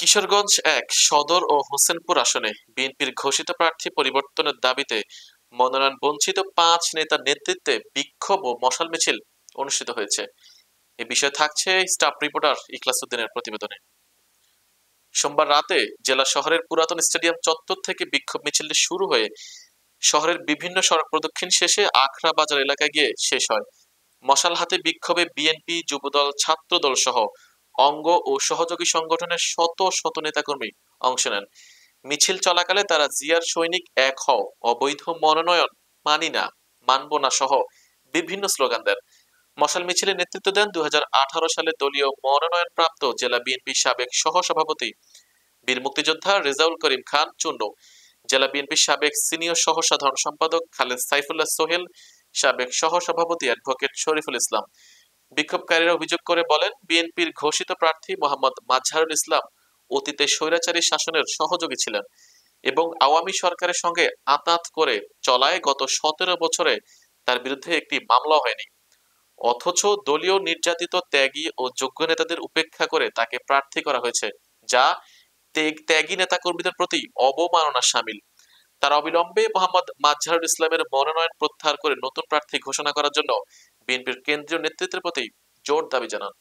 কিশোরগঞ্জ এক সদর ও হোসেনপুর আসনে বিএনপির ঘোষিত প্রার্থী পরিবর্তনের দাবিতে মনোনয়ন বঞ্চিত ৫ নেতার নেতৃত্বে বিক্ষোভ ও মশাল মিছিল অনুষ্ঠিত হয়েছে। এ বিষয়ে থাকছে স্টাফ রিপোর্টার ইখলাস উদ্দিনের প্রতিবেদনে। সোমবার রাতে জেলা শহরের পুরাতন স্টেডিয়াম চত্বর থেকে বিক্ষোভ মিছিলটি শুরু হয়ে শহরের বিভিন্ন সড়ক প্রদক্ষিণ শেষে আখড়া বাজার এলাকায় গিয়ে শেষ হয়। মশাল হাতে বিক্ষোভে বিএনপি, যুবদল, ছাত্রদল সহ অঙ্গ ও সহযোগী সংগঠনের শত শত নেতাকর্মী অংশ নেন। মিছিল চলাকালে তারা জিয়ার সৈনিক এক হও, অবৈধ মনোনয়ন মানি না, মানব না সহ বিভিন্ন স্লোগান দেন। মশাল মিছিলে নেতৃত্ব দেন ২০১৮ সালে দলীয় মনোনয়নপ্রাপ্ত জেলা বিএনপি সাবেক সহসভাপতি বীর মুক্তিযোদ্ধা রেজাউল করিম খান চুন্নু, জেলা বিএনপির সাবেক সিনিয়র সহ সাধারণ সম্পাদক খালেদ সাইফুল্লাহ সোহেল, সাবেক সহসভাপতি অ্যাডভোকেট শরীফুল ইসলাম। বিক্ষোভকারীরা অভিযোগ করে বলেন, বিএনপির ঘোষিত প্রার্থী মোহাম্মদ মাজহারুল ইসলাম অতীতে স্বৈরাচারী শাসনের সহযোগী ছিলেন এবং আওয়ামী সরকারের সঙ্গে আঁতাত করে চলায় গত ১৭ বছরে তার বিরুদ্ধে একটি মামলা হয়নি। অথচ দলীয় নির্যাতিত ত্যাগী ও যোগ্য নেতাদের উপেক্ষা করে তাকে প্রার্থী করা হয়েছে, যা ত্যাগী নেতাকর্মীদের প্রতি অবমাননার শামিল। তারা অবিলম্বে মোহাম্মদ মাজহারুল ইসলামের মনোনয়ন প্রত্যাহার করে নতুন প্রার্থী ঘোষণা করার জন্য বিএনপির কেন্দ্রীয় নেতৃত্বের প্রতি জোর দাবি জানান।